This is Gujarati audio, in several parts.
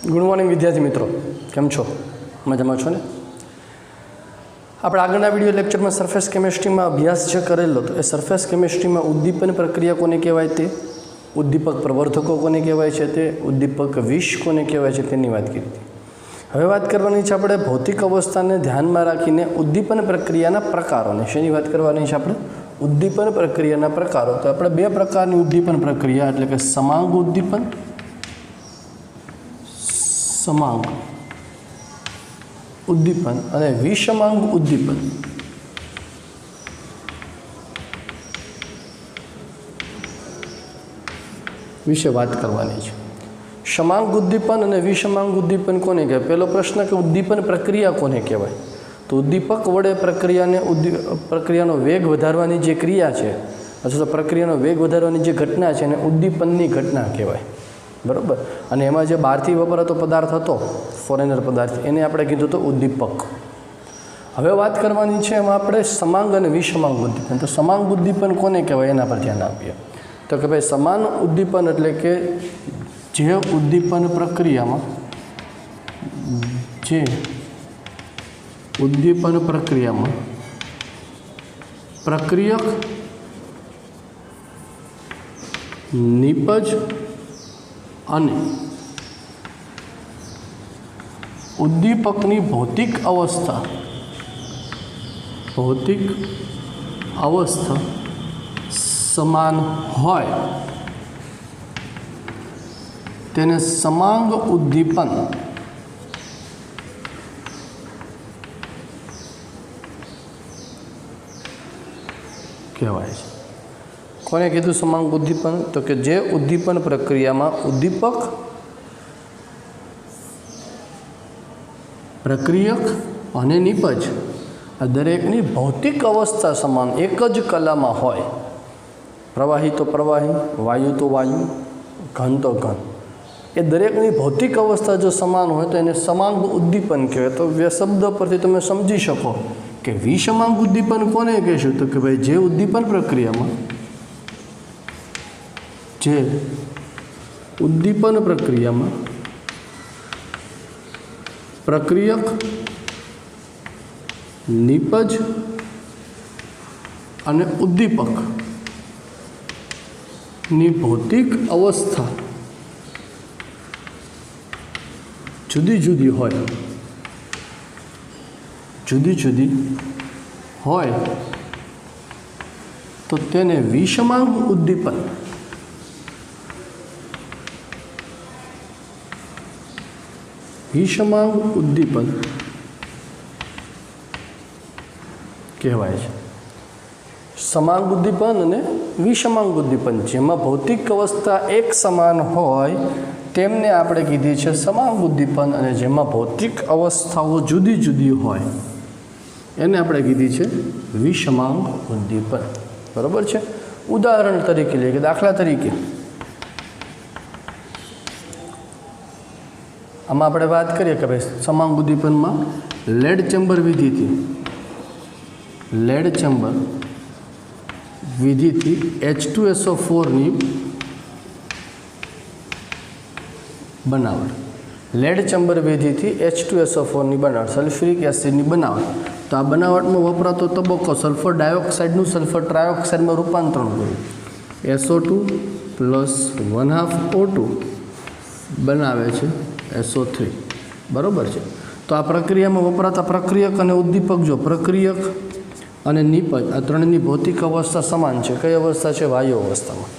ગુડ મોર્નિંગ વિદ્યાર્થી મિત્રો, કેમ છો? મજામાં છો ને? આપણે આગળના વિડીયો લેક્ચરમાં સરફેસ કેમિસ્ટ્રીમાં અભ્યાસ જે કરેલો હતો એ સરફેસ કેમિસ્ટ્રીમાં ઉદ્દીપન પ્રક્રિયા કોને કહેવાય તે, ઉદ્દીપક પ્રવર્ધકો કોને કહેવાય છે તે, ઉદ્દીપક વિષ કોને કહેવાય છે તેની વાત કરી હતી. હવે વાત કરવાની છે આપણે ભૌતિક અવસ્થાને ધ્યાનમાં રાખીને ઉદ્દીપન પ્રક્રિયાના પ્રકારોને. શેની વાત કરવાની છે આપણે? ઉદ્દીપન પ્રક્રિયાના પ્રકારો. તો આપણે બે પ્રકારની ઉદ્દીપન પ્રક્રિયા એટલે કે સમાંગ ઉદ્દીપન, સમાંગ ઉદ્દીપન અને વિષમાંગ ઉદ્દીપન વિશે વાત કરવાની છે. સમાંગ ઉદ્દીપન અને વિષમાંગ ઉદ્દીપન કોને કહેવાય? પહેલો પ્રશ્ન કે ઉદ્દીપન પ્રક્રિયા કોને કહેવાય? તો ઉદ્દીપક વડે પ્રક્રિયાનો વેગ વધારવાની જે ક્રિયા છે અથવા તો પ્રક્રિયાનો વેગ વધારવાની જે ઘટના છે એને ઉદ્દીપનની ઘટના કહેવાય. બરાબર. અને એમાં જે બહારથી વપરાતો પદાર્થ હતો, ફોરેનર પદાર્થ, એને આપણે કીધું તો ઉદ્દીપક. હવે વાત કરવાની છે એમાં આપણે સમાંગ અને વિષમાંગ ઉદ્દીપન. તો સમાંગ ઉદ્દીપન કોને કહેવાય એના પર ધ્યાન આપીએ. તો કે ભાઈ સમાન ઉદ્દીપન એટલે કે જે ઉદ્દીપન પ્રક્રિયામાં પ્રક્રિયક નિપજ અને ઉદ્દીપકની ભૌતિક અવસ્થા સમાન હોય તેને સમાંગ ઉદ્દીપન કહેવાય છે. કોને કીધું સમાંગ ઉદ્દીપન? તો કે જે ઉદ્દીપન પ્રક્રિયામાં ઉદ્દીપક, પ્રક્રિયક અને નિપજ આ દરેકની ભૌતિક અવસ્થા સમાન એક જ કલામાં હોય. પ્રવાહી તો પ્રવાહી, વાયુ તો વાયુ, ઘન તો ઘન, એ દરેકની ભૌતિક અવસ્થા જો સમાન હોય તો એને સમાંગ ઉદ્દીપન કહેવાય. તો શબ્દ પરથી તમે સમજી શકો કે વિષમાંગ ઉદ્દીપન કોને કહેશું? તો કે ભાઈ જે ઉદ્દીપન પ્રક્રિયામાં પ્રક્રિયક, નિપજ અને ઉદ્દીપકની ભૌતિક અવસ્થા જુદી જુદી હોય તો તેને વિષમાંગ ઉદ્દીપન કહેવાય છે. સમાંગ ઉદ્દીપન અને વિષમાંગ ઉદ્દીપન, જેમાં ભૌતિક અવસ્થા એક સમાન હોય તેમને આપણે કીધી છે સમાંગ ઉદ્દીપન, અને જેમાં ભૌતિક અવસ્થાઓ જુદી જુદી હોય એને આપણે કીધી છે વિષમાંગ ઉદ્દીપન. બરાબર છે. ઉદાહરણ તરીકે લઈએ કે દાખલા તરીકે આમાં આપણે વાત કરીએ કે ભાઈ સમાંગ ઉદ્દીપનમાં લેડ ચેમ્બર વિધિથી H2SO4ની બનાવટ, લેડ ચેમ્બર વિધિથી H2SO4ની બનાવટ, સલ્ફ્યુરિક એસિડની બનાવટ. તો આ બનાવટમાં વપરાતો તબક્કો સલ્ફર ડાયોક્સાઇડનું સલ્ફર ટ્રાયોક્સાઇડમાં રૂપાંતરણ કર્યું, SO2 + 1/2 O2 બનાવે છે SO3. બરાબર છે. તો આ પ્રક્રિયામાં વપરાતા પ્રક્રિયક અને ઉદ્દીપક, જો પ્રક્રિયક અને નિપજ આ ત્રણની ભૌતિક અવસ્થા સમાન છે. કઈ અવસ્થા છે? વાયુ અવસ્થામાં.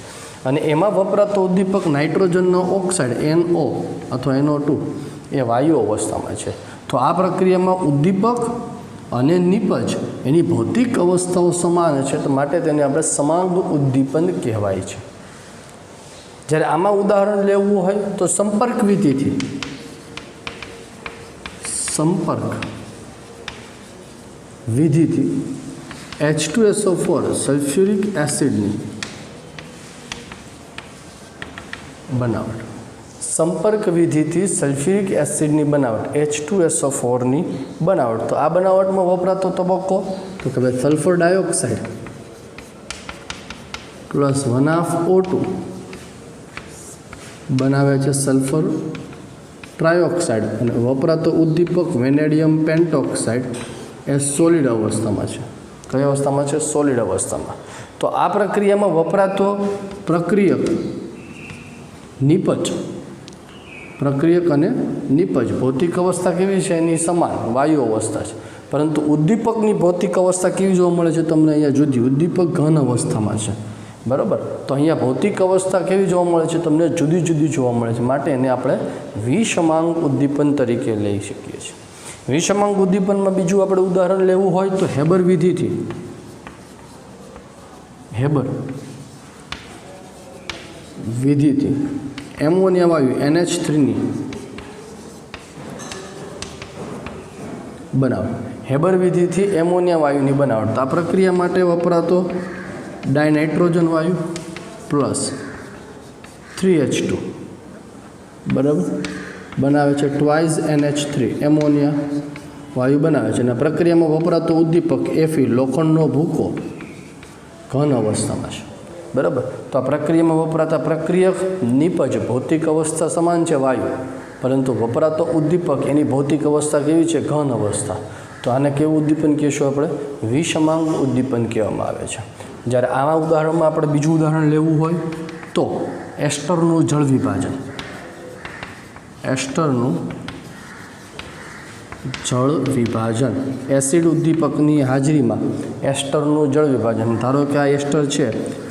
અને એમાં વપરાતો ઉદ્દીપક નાઇટ્રોજનનો ઓક્સાઇડ NO અથવા NO2 એ વાયુ અવસ્થામાં છે. તો આ પ્રક્રિયામાં ઉદ્દીપક અને નિપજ એની ભૌતિક અવસ્થાઓ સમાન છે, તો માટે તેને આપણે સમાંગ ઉદ્દીપન કહેવાય છે. જ્યારે આમાં ઉદાહરણ લેવું હોય તો સંપર્ક વિધિથી H2SO4 સલ્ફ્યુરિક એસિડની બનાવટ, સંપર્ક વિધિથી સલ્ફ્યુરિક એસિડની બનાવટ H2SO4ની બનાવટ. તો આ બનાવટમાં વપરાતો તબક્કો તો કે ભાઈ સલ્ફર ડાયોક્સાઇડ પ્લસ 1/2 O2 બનાવે છે સલ્ફર ટ્રાયોક્સાઇડ અને વપરાતો ઉદ્દીપક વેનેડિયમ પેન્ટોક્સાઇડ એ સોલિડ અવસ્થામાં છે. કઈ અવસ્થામાં છે? સોલિડ અવસ્થામાં. તો આ પ્રક્રિયામાં વપરાતો પ્રક્રિયક અને નિપજ ભૌતિક અવસ્થા કેવી છે? એની સમાન વાયુ અવસ્થા છે. પરંતુ ઉદ્દીપકની ભૌતિક અવસ્થા કેવી જોવા મળે છે તમને? અહીંયા જુદી. ઉદ્દીપક ઘન અવસ્થામાં છે, બરાબર. તો અહીંયા ભૌતિક અવસ્થા કેવી જોવા મળે છે તમને? જુદી જુદી જોવા મળે છે. માટે એને આપણે વિષમાંગ ઉદ્દીપન તરીકે લઈ શકીએ છીએ. વિષમાંગ ઉદ્દીપનમાં બીજું આપણે ઉદાહરણ લેવું હોય તો હેબર વિધિથી એમોનિયા વાયુ NH3ની બનાવટ. હેબર વિધિથી એમોનિયા વાયુની બનાવટ. તો આ પ્રક્રિયા માટે વપરાતો ડાયનાઇટ્રોજન વાયુ પ્લસ 3H2 બરાબર બનાવે છે ટ્વાઇસ NH3 એમોનિયા વાયુ બનાવે છે. અને પ્રક્રિયામાં વપરાતો ઉદ્દીપક Fe લોખંડનો ભૂકો ઘન અવસ્થામાં છે, બરાબર. તો આ પ્રક્રિયામાં વપરાતા પ્રક્રિયક નિપજ ભૌતિક અવસ્થા સમાન છે વાયુ, પરંતુ વપરાતો ઉદ્દીપક એની ભૌતિક અવસ્થા કેવી છે? ઘન અવસ્થા. તો આને કેવું ઉદ્દીપન કહીશું આપણે? વિષમાંગ ઉદ્દીપન કહેવામાં આવે છે. જ્યારે આવા ઉદાહરણમાં આપણે બીજું ઉદાહરણ લેવું હોય તો એસ્ટરનું જળ વિભાજન. એસિડ ઉદ્દીપકની હાજરીમાં એસ્ટરનું જળ વિભાજન. ધારો કે આ એસ્ટર છે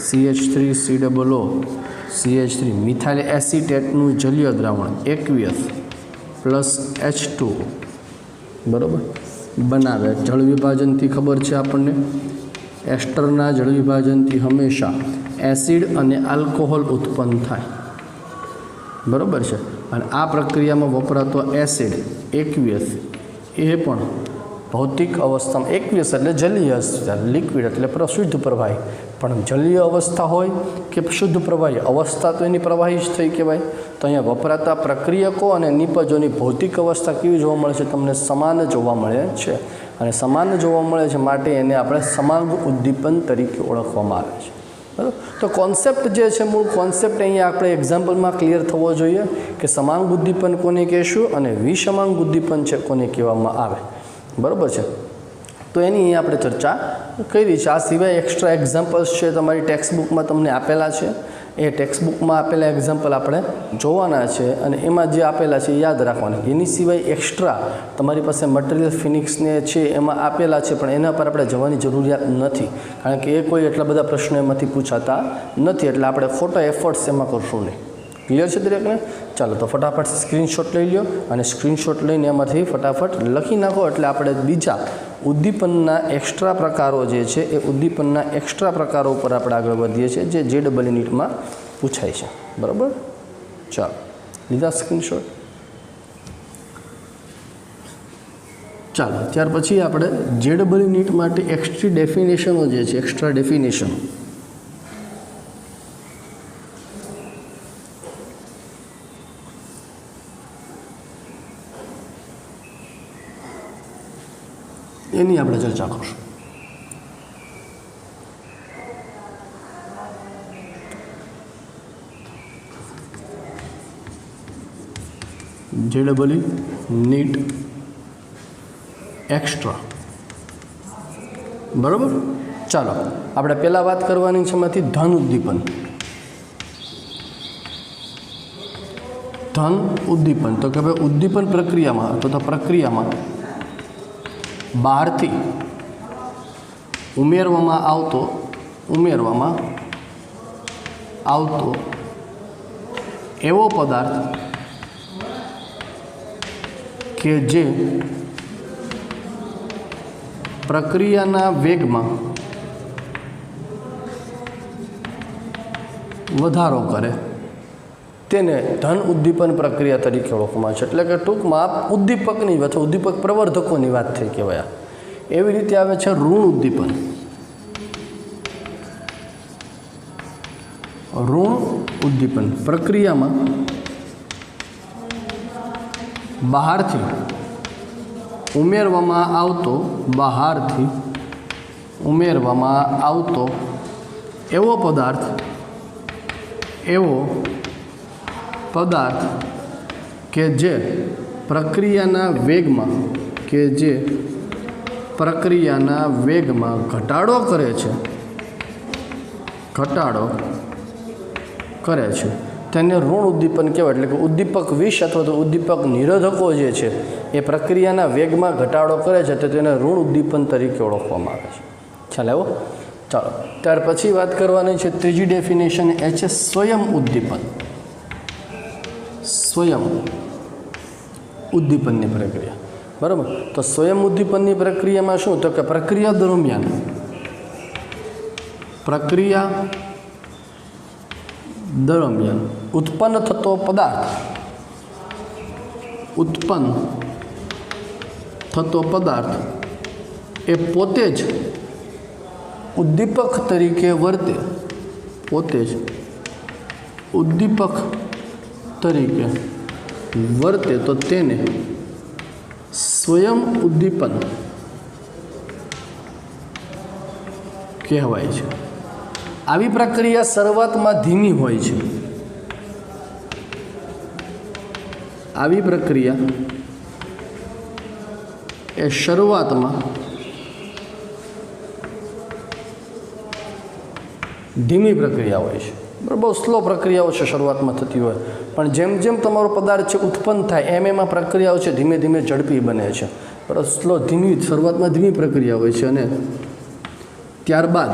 CH3COO CH3 મિથાઇલ એસિટેટનું જલીય દ્રાવણ aqueous પ્લસ H2 બરાબર બનાવે. જળ વિભાજનથી ખબર છે આપણને, એસ્ટરના જળ વિભાજનથી હંમેશા એસિડ અને આલ્કોહોલ ઉત્પન્ન થાય, બરાબર છે. અને આ પ્રક્રિયામાં વપરાતો એસિડ aqueous એ પણ ભૌતિક અવસ્થામાં, aqueous એટલે જલીય, લિક્વિડ એટલે શુદ્ધ પ્રવાહી, પણ જલીય અવસ્થા હોય કે શુદ્ધ પ્રવાહી અવસ્થા તો એની પ્રવાહી જ થઈ કહેવાય. તો અહીંયા વપરાતા પ્રક્રિયકો અને નિપજોની ભૌતિક અવસ્થા કેવી જોવા મળે છે તમને? સમાન જોવા મળે છે. અને સમાન જોવા મળે છે માટે એને આપણે સમાંગ ઉદ્દીપન તરીકે ઓળખવામાં આવે છે, બરાબર. તો કોન્સેપ્ટ જે છે, મૂળ કોન્સેપ્ટ અહીંયા આપણે એક્ઝામ્પલમાં ક્લિયર થવો જોઈએ કે સમાંગ ઉદ્દીપન કોને કહેશું અને વિષમાંગ ઉદ્દીપન છે કોને કહેવામાં આવે, બરાબર છે. તો એની અહીંયા આપણે ચર્ચા કરી છે. આ સિવાય એક્સ્ટ્રા એક્ઝામ્પલ્સ છે તમારી ટેક્સ્ટબુકમાં તમને આપેલા છે. એ ટેક્સ્ટબુકમાં આપેલા એક્ઝામ્પલ આપણે જોવાના છે અને એમાં જે આપેલા છે યાદ રાખવાના. એની સિવાય એક્સ્ટ્રા તમારી પાસે મટીરિયલ ફિનિક્સને છે એમાં આપેલા છે, પણ એના પર આપણે જવાની જરૂરિયાત નથી, કારણ કે એ કોઈ એટલા બધા પ્રશ્નો એમાંથી પૂછાતા નથી. એટલે આપણે ખોટા એફર્ટ્સ એમાં કરશું નહીં. ક્લિયર છે દરેકને? ચાલો તો ફટાફટ સ્ક્રીનશોટ લઈ લો અને સ્ક્રીનશોટ લઈને એમાંથી ફટાફટ લખી નાખો. એટલે આપણે બીજા ઉદ્દીપનના એક્સ્ટ્રા પ્રકારો જે છે એ ઉદ્દીપનના એક્સ્ટ્રા પ્રકારો ઉપર આપણે આગળ વધીએ છીએ, જે JEE નીટમાં પૂછાય છે, બરાબર. ચાલો, લીધા સ્ક્રીનશોટ? ચાલો, ત્યાર પછી આપણે JEE નીટ માટે એક્સ્ટ્રા ડેફિનેશનો જે છે, એક્સ્ટ્રા ડેફિનેશન એની આપણે ચર્ચા કરશું. JEE નીટ એક્સ્ટ્રા, બરાબર. ચાલો, આપણે પહેલાં વાત કરવાની છે એમાંથી ધન ઉદ્દીપન. ધન ઉદ્દીપન તો કે ભાઈ ઉદ્દીપન પ્રક્રિયામાં અથવા તો પ્રક્રિયામાં બહારથી ઉમેરવામાં આવતો એવો પદાર્થ કે જે પ્રક્રિયાના વેગમાં વધારો કરે તેને ધન ઉદ્દીપન પ્રક્રિયા તરીકે ઓળખવામાં આવે છે. એટલે કે ટૂંકમાં ઉદ્દીપકની અથવા ઉદ્દીપક પ્રવર્ધકોની વાત થઈ કહેવાય. એવી રીતે આવે છે ઋણ ઉદ્દીપન. ઋણ ઉદ્દીપન પ્રક્રિયામાં બહારથી ઉમેરવામાં આવતો એવો પદાર્થ કે જે પ્રક્રિયાના વેગમાં ઘટાડો કરે છે તેને ઋણ ઉદ્દીપન કહેવાય. એટલે કે ઉદ્દીપક વિષ અથવા તો ઉદ્દીપક નિરોધકો જે છે એ પ્રક્રિયાના વેગમાં ઘટાડો કરે છે તો તેને ઋણ ઉદ્દીપન તરીકે ઓળખવામાં આવે છે. ખ્યાલ આવ્યો? ચાલો, ત્યાર પછી વાત કરવાની છે ત્રીજી ડેફિનેશન, એ છે સ્વયં ઉદ્દીપનની પ્રક્રિયા. બરાબર? તો સ્વયં ઉદ્દીપનની પ્રક્રિયામાં શું? તો કે પ્રક્રિયા દરમિયાન ઉત્પન્ન થતો પદાર્થ એ પોતે જ ઉદ્દીપક તરીકે વર્તે તો તેને સ્વયં ઉદ્દીપન કહેવાય છે. આવી પ્રક્રિયા શરૂઆતમાં ધીમી હોય છે. આવી પ્રક્રિયા એ શરૂઆતમાં ધીમી પ્રક્રિયા હોય છે. બરાબર? બહુ સ્લો પ્રક્રિયાઓ છે શરૂઆતમાં થતી હોય, પણ જેમ જેમ તમારો પદાર્થ છે ઉત્પન્ન થાય એમ એમાં પ્રક્રિયાઓ છે ધીમે ધીમે ઝડપી બને છે. બરાબર? શરૂઆતમાં ધીમી પ્રક્રિયા હોય છે અને ત્યારબાદ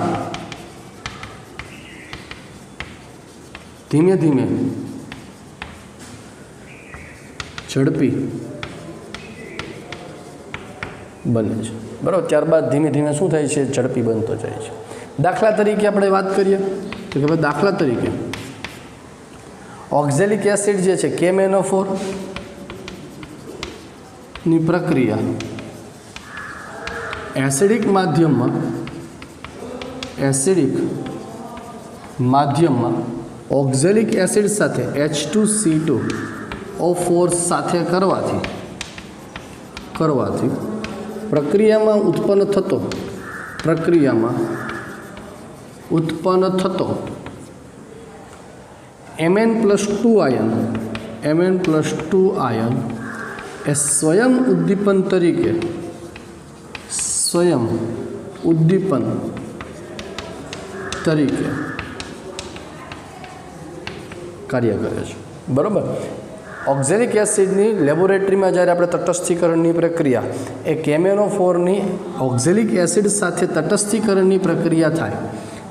ધીમે ધીમે ઝડપી બને છે. બરાબર? ત્યારબાદ ધીમે ધીમે શું થાય છે? ઝડપી બનતો જાય છે. દાખલા તરીકે આપણે વાત કરીએ તો કે ભાઈ દાખલા તરીકે ઓક્ઝેલિક એસિડ જે છે KMnO4 ની પ્રક્રિયા એસિડિક માધ્યમમાં ઓક્ઝેલિક એસિડ સાથે H2CO4 સાથે કરવાથી પ્રક્રિયામાં ઉત્પન્ન થતો Mn+2 આયન એ સ્વયં ઉદ્દીપન તરીકે કાર્ય કરે છે. બરાબર? ઓક્ઝેલિક એસિડની લેબોરેટરીમાં જ્યારે આપણે તટસ્થીકરણની પ્રક્રિયા એ KMnO4ની ઓક્ઝેલિક એસિડ સાથે તટસ્થીકરણની પ્રક્રિયા થાય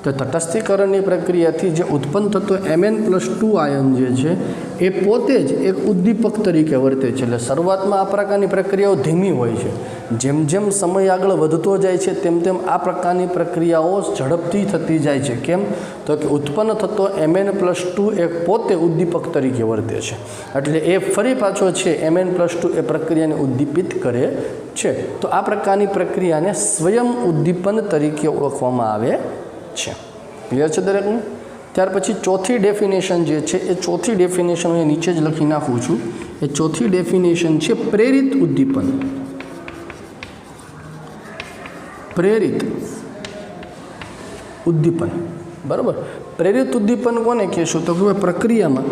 તો તટસ્થીકરણની પ્રક્રિયાથી જે ઉત્પન્ન થતો Mn+2 આયન જે છે એ પોતે જ એક ઉદ્દીપક તરીકે વર્તે છે. એટલે શરૂઆતમાં આ પ્રકારની પ્રક્રિયાઓ ધીમી હોય છે. જેમ જેમ સમય આગળ વધતો જાય છે તેમ તેમ આ પ્રકારની પ્રક્રિયાઓ ઝડપથી થતી જાય છે. કેમ? તો કે ઉત્પન્ન થતો Mn+2 એ પોતે ઉદ્દીપક તરીકે વર્તે છે. એટલે એ ફરી પાછો છે Mn+2 એ પ્રક્રિયાને ઉદ્દીપિત કરે છે. તો આ પ્રકારની પ્રક્રિયાને સ્વયં ઉદ્દીપન તરીકે ઓળખવામાં આવે છે. ક્લિયર છે દરેકને? ત્યાર પછી ચોથી ડેફિનેશન જે છે એ ચોથી ડેફિનેશન હું નીચે જ લખી નાખું છું. એ ચોથી ડેફિનેશન છે પ્રેરિત ઉદ્દીપન. બરાબર? પ્રેરિત ઉદ્દીપન કોને કહેશું? તો કે પ્રક્રિયામાં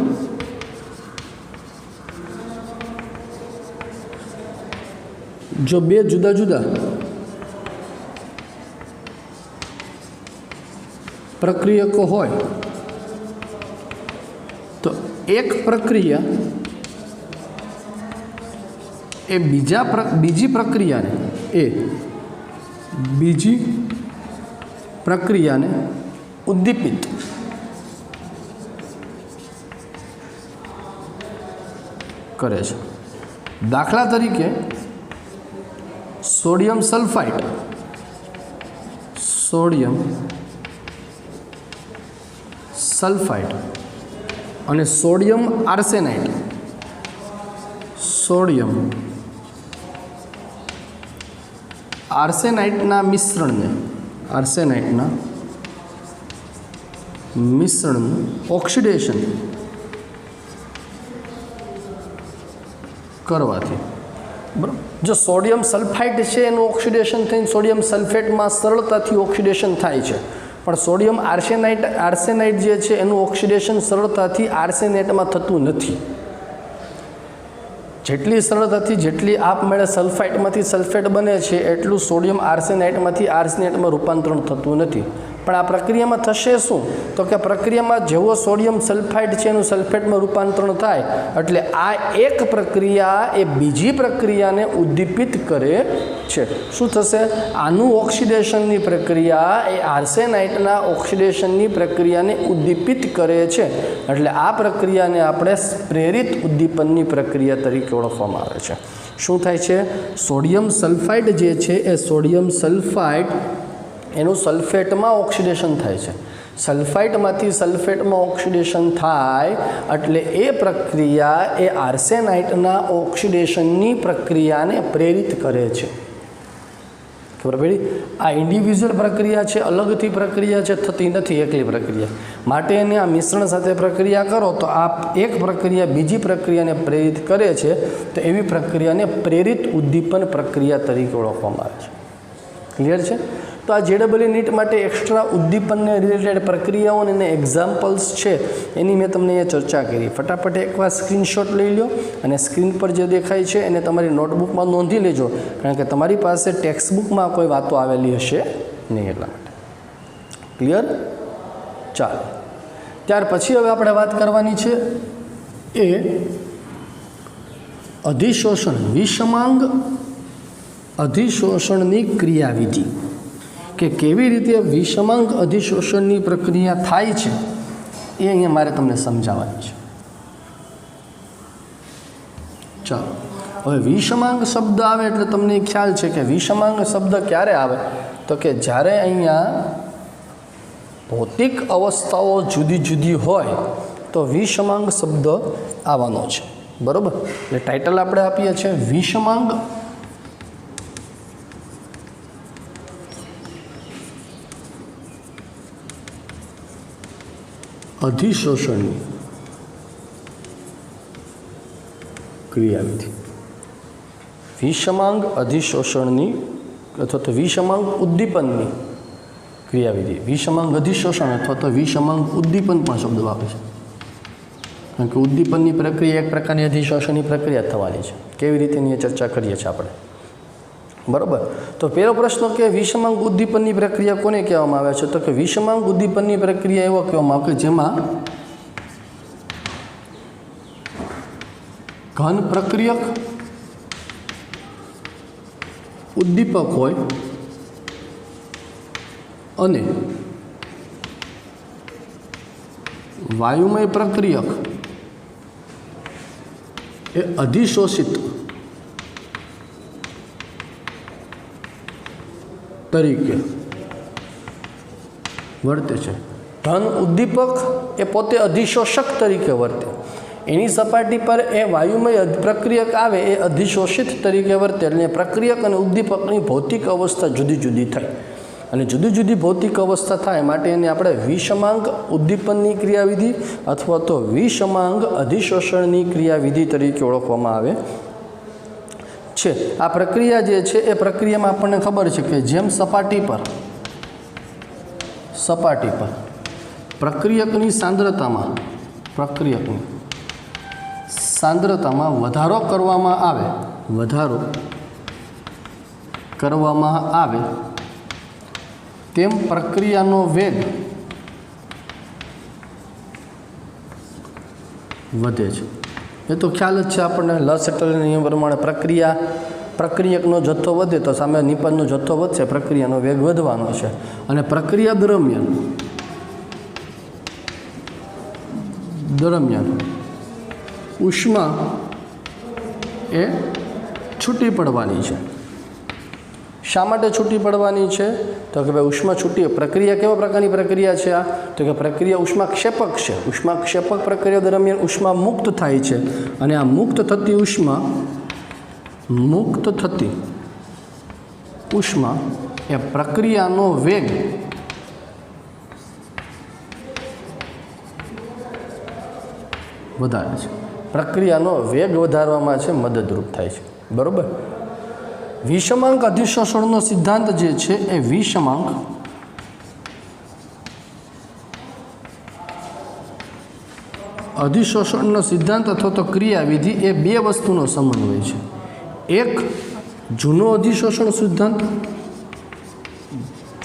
જો બે જુદા જુદા પ્રક્રિયકો હોય તો એક પ્રક્રિયા એ બીજી પ્રક્રિયાને ઉદ્દીપિત કરે છે. દાખલા તરીકે સોડિયમ સલ્ફાઇડ અને સોડિયમ આર્સેનાઇટના મિશ્રણનું ઓક્સિડેશન કરવાથી, બરાબર, જો સોડિયમ સલ્ફાઇડ છે એનું ઓક્સિડેશન થઈને સોડિયમ સલ્ફેટમાં સરળતાથી ઓક્સિડેશન થાય છે, પણ સોડિયમ આર્સેનાઇડ જે છે એનું ઓક્સિડેશન સરળતાથી આર્સેનેટમાં થતું નથી. જેટલી સરળતાથી જેટલી આપમેળે સલ્ફાઇટમાંથી સલ્ફેટ બને છે એટલું સોડિયમ આર્સેનાઇટમાંથી આર્સેનેટમાં રૂપાંતરણ થતું નથી. પણ આ પ્રક્રિયામાં થશે શું? તો કે પ્રક્રિયામાં જેવો સોડિયમ સલ્ફાઇડ છે એનું સલ્ફેટમાં રૂપાંતરણ થાય એટલે આ એક પ્રક્રિયા એ બીજી પ્રક્રિયાને ઉદ્દીપિત કરે છે. શું થશે? આનું ઓક્સિડેશનની પ્રક્રિયા એ આર્સેનાઇટના ઓક્સિડેશનની પ્રક્રિયાને ઉદ્દીપિત કરે છે. એટલે આ પ્રક્રિયાને આપણે પ્રેરિત ઉદ્દીપનની પ્રક્રિયા તરીકે ઓળખવામાં આવે છે. શું થાય છે? સોડિયમ સલ્ફાઇડ જે છે એ સોડિયમ સલ્ફાઇડ એનું સલ્ફેટમાં ઓક્સિડેશન થાય છે. સલ્ફાઇટમાંથી સલ્ફેટમાં ઓક્સિડેશન થાય એટલે એ પ્રક્રિયા એ આર્સેનાઇટના ઓક્સિડેશનની પ્રક્રિયાને પ્રેરિત કરે છે. ખબર પડી? આ ઇન્ડિવિજ્યુઅલ પ્રક્રિયા છે, અલગથી પ્રક્રિયા છે, થતી નથી એકલી પ્રક્રિયા. માટે એને આ મિશ્રણ સાથે પ્રક્રિયા કરો તો આ એક પ્રક્રિયા બીજી પ્રક્રિયાને પ્રેરિત કરે છે. તો એવી પ્રક્રિયાને પ્રેરિત ઉદ્દીપન પ્રક્રિયા તરીકે ઓળખવામાં આવે છે. ક્લિયર છે? તો આ JEE નીટ માટે એક્સ્ટ્રા ઉદ્દીપનને રિલેટેડ પ્રક્રિયાઓ અને એક્ઝામ્પલ્સ છે એની મેં તમને એ ચર્ચા કરી. ફટાફટ એકવાર સ્ક્રીનશોટ લઈ લો અને સ્ક્રીન પર જે દેખાય છે એને તમારી નોટબુકમાં નોંધી લેજો, કારણ કે તમારી પાસે ટેક્સ્ટ બુકમાં કોઈ વાતો આવેલી હશે નહીં એટલા માટે. ક્લિયર? ચાલો, ત્યાર પછી હવે આપણે વાત કરવાની છે એ અધિશોષણ વિષમાંગ અધિશોષણની ક્રિયાવિધિ, કે કેવી રીતે વિષમાંગ અધિશોષણની પ્રક્રિયા થાય છે એ અહીંયા મારે તમને સમજાવવાની છે. ચાલો, હવે વિષમાંગ શબ્દ આવે એટલે તમને ખ્યાલ છે કે વિષમાંગ શબ્દ ક્યારે આવે? તો કે જ્યારે અહીંયા ભૌતિક અવસ્થાઓ જુદી જુદી હોય તો વિષમાંગ શબ્દ આવવાનો છે. બરાબર? એટલે ટાઇટલ આપણે આપીએ છીએ વિષમાંગ અધિશોષણની ક્રિયાવિધિ. વિષમાંગ અધિશોષણની અથવા તો વિષમાંગ ઉદ્દીપનની ક્રિયાવિધિ. વિષમાંગ અધિશોષણ અથવા તો વિષમાંગ ઉદ્દીપન પણ શબ્દ વાપરે છે, કારણ કે ઉદ્દીપનની પ્રક્રિયા એક પ્રકારની અધિશોષણની પ્રક્રિયા થવાની છે. કેવી રીતે એની ચર્ચા કરીએ છીએ આપણે. બરાબર? તો પહેલો પ્રશ્ન કે વિષમાંગ ઉદ્દીપનની પ્રક્રિયા કોને કહેવામાં આવે છે? તો કે વિષમાંગ ઉદ્દીપનની પ્રક્રિયા એવો કહેવામાં આવે કે જેમાં ઘન પ્રક્રિયક ઉદ્દીપક હોય અને વાયુમય પ્રક્રિયક એ અધિશોષિત તરીકે વર્તે છે. ધન ઉદ્દીપક એ પોતે અધિશોષક તરીકે વર્તે. એની સપાટી પર એ વાયુમય પ્રક્રિયક આવે એ અધિશોષિત તરીકે વર્તે. એટલે પ્રક્રિયક અને ઉદ્દીપકની ભૌતિક અવસ્થા જુદી જુદી થાય અને જુદી જુદી ભૌતિક અવસ્થા થાય માટે એને આપણે વિષમાંગ ઉદ્દીપનની ક્રિયાવિધિ અથવા તો વિષમાંગ અધિશોષણની ક્રિયાવિધિ તરીકે ઓળખવામાં આવે છે. આ પ્રક્રિયા જે છે એ પ્રક્રિયામાં આપણને ખબર છે કે જેમ સપાટી પર પ્રક્રિયકની સાંદ્રતામાં વધારો કરવામાં આવે તેમ પ્રક્રિયાનો વેગ વધે છે. એ તો ખ્યાલ જ છે આપણને. લસેટલના નિયમ પ્રમાણે પ્રક્રિયકનો જથ્થો વધે તો સામે નિપજનો જથ્થો વધશે, પ્રક્રિયાનો વેગ વધવાનો છે. અને પ્રક્રિયા દરમિયાન ઉષ્મા એ છૂટી પડવાની છે. શા માટે છૂટી પડવાની છે? તો કે ભાઈ ઉષ્મા છૂટી. પ્રક્રિયા કેવા પ્રકારની પ્રક્રિયા છે આ? તો કે પ્રક્રિયા ઉષ્માક્ષેપક છે. ઉષ્માક્ષેપક પ્રક્રિયા દરમિયાન ઉષ્મા મુક્ત થાય છે અને આ મુક્ત થતી ઉષ્મા એ પ્રક્રિયાનો વેગ વધારે છે. પ્રક્રિયાનો વેગ વધારવામાં છે મદદરૂપ થાય છે. બરાબર? વિષમાંગ અધિશોષણનો સિદ્ધાંત જે છે એ વિષમાંગ અધિશોષણનો સિદ્ધાંત અથવા તો ક્રિયાવિધિ એ બે વસ્તુનો સમન્વય છે. એક જૂનો અધિશોષણ સિદ્ધાંત,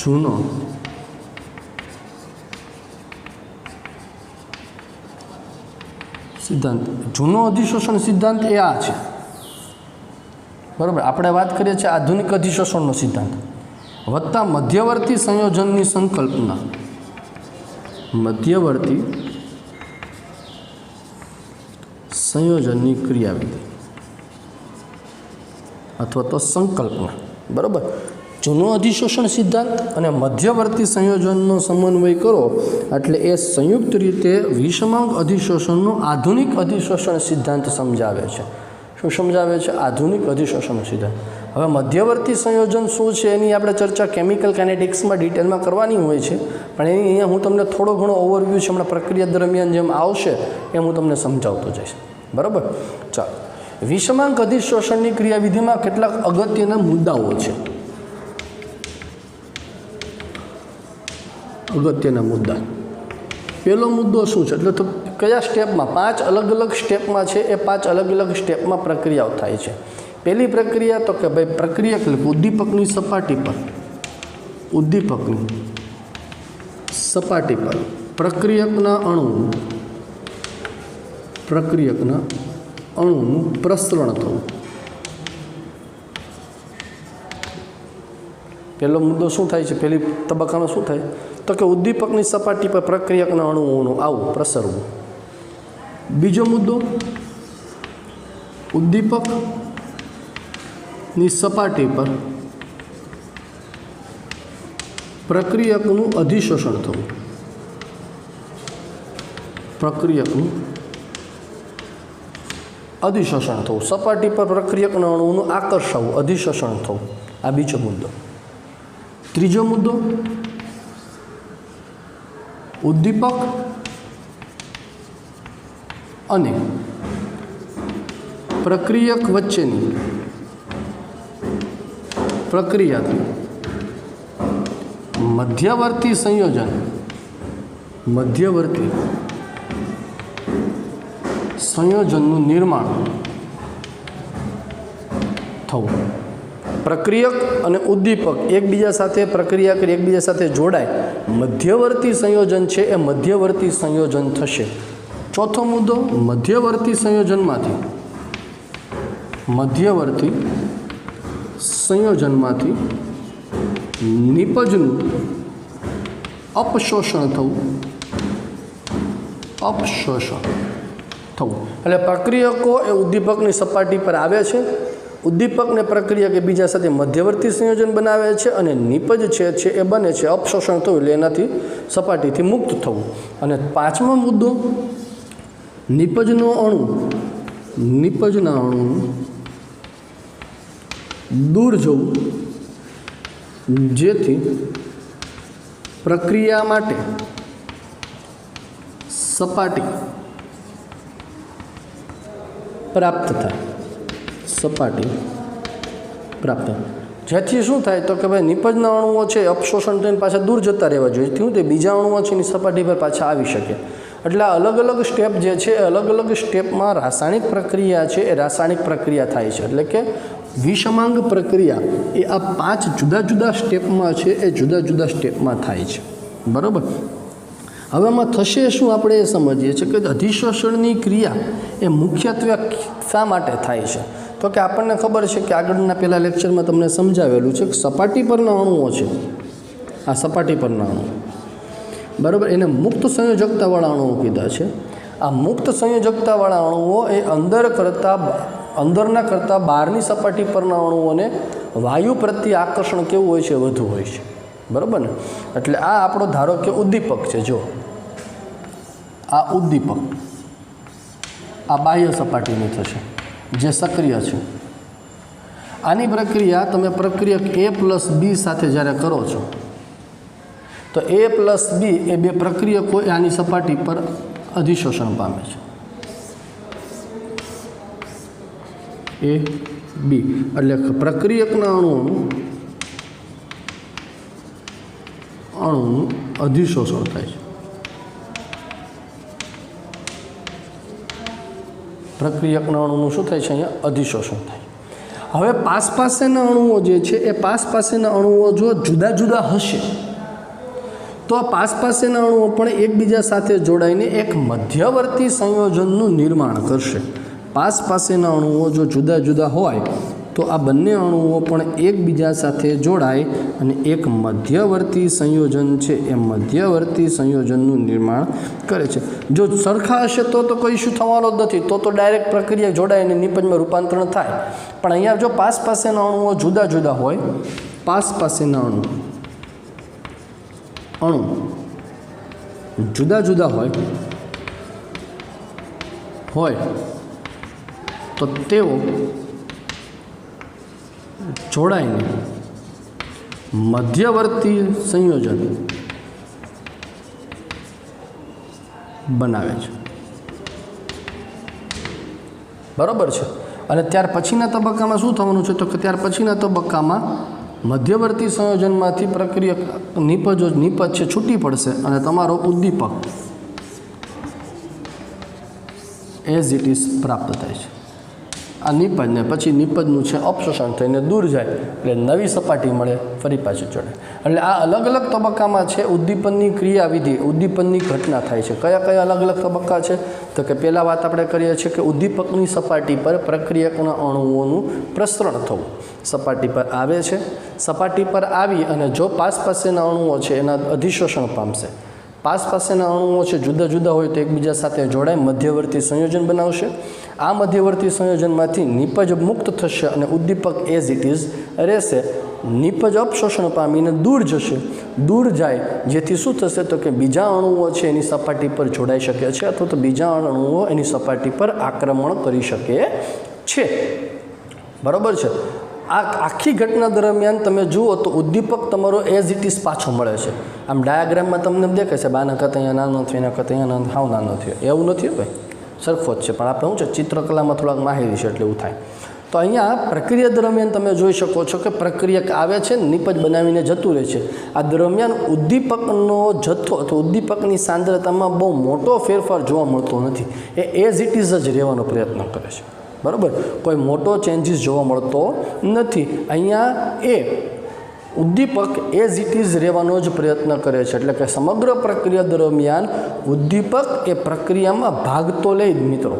જૂનો સિદ્ધાંત, જૂનો અધિશોષણ સિદ્ધાંત એ આ છે, બરાબર. આપણે વાત કરીએ છીએ આધુનિક અધિશોષણનો સિદ્ધાંત વત્તા મધ્યવર્તી સંયોજનની સંકલ્પના, મધ્યવર્તી સંયોજનની ક્રિયાવિધિ અથવા તો સંકલ્પના, બરાબર. જૂનો અધિશોષણ સિદ્ધાંત અને મધ્યવર્તી સંયોજનનો સમન્વય કરો એટલે એ સંયુક્ત રીતે વિષમાંગ અધિશોષણનો આધુનિક અધિશોષણ સિદ્ધાંત સમજાવે છે. શું સમજાવે છે? આધુનિક અધિશોષણ સિદ્ધાંત. હવે મધ્યવર્તી સંયોજન શું છે એની આપણે ચર્ચા કેમિકલ કાઇનેટિક્સમાં ડિટેલમાં કરવાની હોય છે, પણ એની અહીંયા હું તમને થોડો ઘણો ઓવરવ્યૂ છે હમણાં પ્રક્રિયા દરમિયાન જેમ આવશે એમ હું તમને સમજાવતો જઈશ, બરાબર. ચાલો, વિષમાંગ અધિશોષણની ક્રિયાવિધિમાં કેટલાક અગત્યના મુદ્દાઓ છે. અગત્યના મુદ્દા. પહેલો મુદ્દો શું છે? એટલે તો કયા સ્ટેપમાં? 5 અલગ અલગ સ્ટેપમાં છે. એ 5 અલગ અલગ સ્ટેપમાં પ્રક્રિયાઓ થાય છે. પહેલી પ્રક્રિયા તો કે ભાઈ પ્રક્રિયક ઉદ્દીપકની સપાટી પર, ઉદ્દીપકની સપાટી પર પ્રક્રિયકના અણુનું પ્રસરણ થવું. પહેલો મુદ્દો શું થાય છે? પહેલી તબક્કામાં શું થાય તો કે ઉદ્દીપકની સપાટી પર પ્રક્રિયકના અણુઓનું આવું પ્રસરવું. બીજો મુદ્દો, ઉદ્દીપકની સપાટી પર પ્રક્રિયકનું અધિશોષણ થવું. પ્રક્રિયકનું અધિશોષણ થવું, સપાટી પર પ્રક્રિયકના અણુઓનું આકર્ષાવું, અધિશોષણ થવું. આ બીજો મુદ્દો. ત્રીજો મુદ્દો, ઉદ્દીપક અને પ્રક્રિયક વચ્ચેની પ્રક્રિયાથી મધ્યવર્તી સંયોજનનું નિર્માણ થવું. પ્રક્રિયક અને ઉદ્દીપક એકબીજા સાથે પ્રક્રિયા કરી એકબીજા સાથે જોડાય, મધ્યવર્તી સંયોજન છે એ મધ્યવર્તી સંયોજન થશે. ચોથો મુદ્દો, મધ્યવર્તી સંયોજનમાંથી નિપજનું અપશોષણ થવું. એટલે પ્રક્રિયકો એ ઉદ્દીપકની સપાટી પર આવે છે, ઉદ્દીપક ને પ્રક્રિયક એકબીજા સાથે મધ્યવર્તી સંયોજન બનાવે છે અને નિપજ છે એ બને છે અપશોષણ થયું, એટલે એનાથી સપાટીથી મુક્ત થવું. અને પાંચમો મુદ્દો, નિપજના અણુનું દૂર જવું, જેથી પ્રક્રિયા માટે સપાટી પ્રાપ્ત થાય. જેથી શું થાય તો કે ભાઈ નિપજના અણુઓ છે અપશોષણ થઈને પાછા દૂર જતા રહેવા જોઈએ, જેથી તે બીજા અણુઓ છે એની સપાટી પર પાછા આવી શકે. એટલે અલગ અલગ સ્ટેપ જે છે એ અલગ અલગ સ્ટેપમાં રાસાયણિક પ્રક્રિયા છે એ રાસાયણિક પ્રક્રિયા થાય છે. એટલે કે વિષમાંગ પ્રક્રિયા એ આ 5 જુદા જુદા સ્ટેપમાં છે, એ જુદા જુદા સ્ટેપમાં થાય છે, બરાબર. હવે આમાં થશે શું આપણે એ સમજીએ છીએ કે અધિશોષણની ક્રિયા એ મુખ્યત્વે શા માટે થાય છે? તો કે આપણને ખબર છે કે આગળના પહેલા લેક્ચરમાં તમને સમજાવેલું છે કે સપાટી પરના અણુઓ છે, આ સપાટી પરના અણુઓ, બરાબર, એને મુક્ત સંયોજકતાવાળા અણુઓ કીધા છે. આ મુક્ત સંયોજકતાવાળા અણુઓ એ અંદરના કરતાં બહારની સપાટી પરના અણુઓને વાયુ પ્રત્યે આકર્ષણ કેવું હોય છે? વધુ હોય છે, બરાબર ને. એટલે આ આપણો ધારો કે ઉદ્દીપક છે. જો આ ઉદ્દીપક આ બાહ્ય સપાટીની થશે જે સક્રિય છે. આની પ્રક્રિયા તમે પ્રક્રિયક A+B સાથે જ્યારે કરો છો તો A+B એ બે પ્રક્રિયકો આની સપાટી પર અધિશોષણ પામે છે. A B એટલે પ્રક્રિયકના અણુનું અધિશોષણ થાય છે. પ્રક્રિયકના અણુનું શું થાય છે? અહીંયા અધિશોષણ થાય. હવે પાસેના અણુઓ જે છે એ પાસેના અણુઓ જો જુદા જુદા હશે તો આ પાસેના અણુઓ પણ એકબીજા સાથે જોડાઈને એક મધ્યવર્તી સંયોજનનું નિર્માણ કરશે. પાસેના અણુઓ જો જુદા જુદા હોય તો આ બંને અણુઓ પણ એકબીજા સાથે જોડાય અને એક મધ્યવર્તી સંયોજન છે એ મધ્યવર્તી સંયોજનનું નિર્માણ કરે છે. જો સરખા હશે તો કોઈ ઇસ્યુ થવાનો જ નથી, તો ડાયરેક્ટ પ્રક્રિયા જોડાય અને નિપજમાં રૂપાંતરણ થાય. પણ અહીંયા જો પાસેના અણુઓ જુદા જુદા હોય, પાસેના અણુ જુદા જુદા હોય તો તેઓ જોડાઈને મધ્યવર્તી સંયોજન બનાવે છે. બરાબર છે. અને ત્યાર પછીના તબક્કામાં શું થવાનું છે? તો કે ત્યાર પછીના તબક્કામાં મધ્યવર્તી સંયોજનમાંથી પ્રક્રિયક નિપજ છે છૂટી પડશે અને તમારો ઉદ્દીપક એઝ ઇટ ઇઝ પ્રાપ્ત થાય છે. આ નિપજને પછી નિપજનું છે અપશોષણ થઈને દૂર જાય એટલે નવી સપાટી મળે, ફરી પાછી ચડે. એટલે આ અલગ અલગ તબક્કામાં છે ઉદ્દીપનની ક્રિયાવિધિ, ઉદ્દીપનની ઘટના થાય છે. કયા કયા અલગ અલગ તબક્કા છે? તો કે પહેલાં વાત આપણે કરીએ છીએ કે ઉદ્દીપકની સપાટી પર પ્રક્રિયકના અણુઓનું પ્રસરણ થવું. સપાટી પર આવે છે, સપાટી પર આવી અને જો પાસેના અણુઓ છે એના અધિશોષણ પામશે. પાસેના અણુઓ છે જુદા જુદા હોય તો એકબીજા સાથે જોડાય મધ્યવર્તી સંયોજન બનાવશે. આ મધ્યવર્તી સંયોજનમાંથી નિપજ મુક્ત થશે અને ઉદ્દીપક એઝ ઇટ ઇઝ રહેશે. નિપજ અપશોષણ પામીને દૂર જશે. દૂર જાય જેથી શું થશે? તો કે બીજા અણુઓ છે એની સપાટી પર જોડાઈ શકે છે અથવા તો બીજા અણુઓ એની સપાટી પર આક્રમણ કરી શકે છે. બરાબર છે. આ આખી ઘટના દરમિયાન તમે જુઓ તો ઉદ્દીપક તમારો એઝ ઇટ ઇઝ પાછો મળે છે. આમ ડાયાગ્રામમાં તમને દેખાય છે બાના કરતાં અહીંયા નાનો થયો, એના કરતાં અહીંયા હાવ નાનો થયો, એવું નથી ભાઈ, સરખો જ છે. પણ આપણે શું છે ચિત્રકલામાં થોડાક માહિતી છે એટલે એવું થાય. તો અહીંયા પ્રક્રિયા દરમિયાન તમે જોઈ શકો છો કે પ્રક્રિયક આવે છે, નિપજ બનાવીને જતું રહે છે. આ દરમિયાન ઉદ્દીપકનો જથ્થો અથવા ઉદ્દીપકની સાંદ્રતામાં બહુ મોટો ફેરફાર જોવા મળતો નથી. એ એઝ ઇટ ઇઝ જ રહેવાનો પ્રયત્ન કરે છે. બરાબર, કોઈ મોટો ચેન્જીસ જોવા મળતો નથી. અહીંયા એ ઉદ્દીપક એઝ ઇટ ઇઝ રહેવાનો જ પ્રયત્ન કરે છે. એટલે કે સમગ્ર પ્રક્રિયા દરમિયાન ઉદ્દીપક એ પ્રક્રિયામાં ભાગ તો લે જ મિત્રો.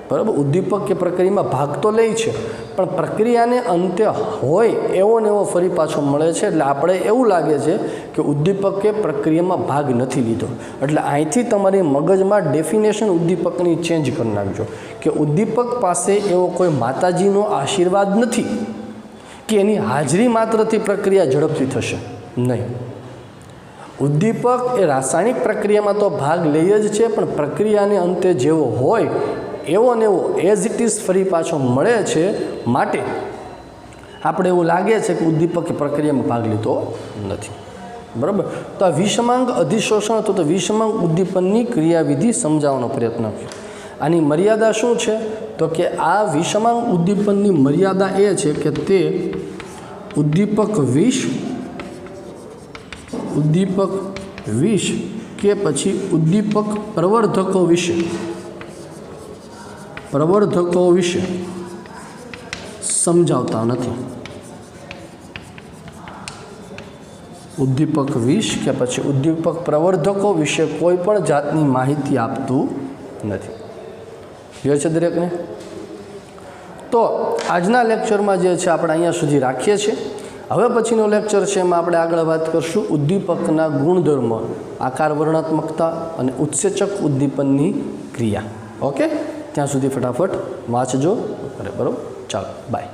બરાબર, ઉદ્દીપક એ પ્રક્રિયામાં ભાગ તો લે છે પણ પ્રક્રિયાને અંતે હોય એવો ને એવો ફરી પાછો મળે છે. એટલે આપણે એવું લાગે છે કે ઉદ્દીપકે પ્રક્રિયામાં ભાગ નથી લીધો. એટલે અહીંથી તમારી મગજમાં ડેફિનેશન ઉદ્દીપકની ચેન્જ કરી નાખજો કે ઉદ્દીપક પાસે એવો કોઈ માતાજીનો આશીર્વાદ નથી કે એની હાજરી માત્રથી પ્રક્રિયા ઝડપથી થશે નહીં. ઉદ્દીપક એ રાસાયણિક પ્રક્રિયામાં તો ભાગ લે જ છે પણ પ્રક્રિયાને અંતે જેવો હોય એવો ને એવો એઝ ઇટ ઇઝ ફરી પાછો મળે છે. માટે આપણે એવું લાગે છે કે ઉદ્દીપકે પ્રક્રિયામાં ભાગ લીધો નથી. બરાબર, તો આ વિષમાંગ અધિશોષણ અથવા તો વિષમાંગ ઉદ્દીપનની ક્રિયાવિધિ સમજાવવાનો પ્રયત્ન કર્યો. આની મર્યાદા શું છે? તો કે આ વિષમાંગ ઉદ્દીપનની મર્યાદા એ છે કે તે ઉદ્દીપક વિષ કે પછી ઉદ્દીપક પ્રવર્ધકો વિશે સમજાવતા નથી. ઉદ્દીપક વિષ કે પછી ઉદ્દીપક પ્રવર્ધકો વિશે કોઈ પણ જાતની માહિતી આપતું નથી. ક્લિયર છે દરેકને? તો આજના લેક્ચરમાં જે છે આપણે અહીંયા સુધી રાખીએ છીએ. હવે પછીનો લેક્ચર છે એમાં આપણે આગળ વાત કરશું ઉદ્દીપકના ગુણધર્મ, આકાર વર્ણનાત્મકતા અને ઉત્સેચક ઉદ્દીપનની ક્રિયા. ઓકે, ત્યાં સુધી ફટાફટ વાંચજો. બરાબર, ચાલો બાય.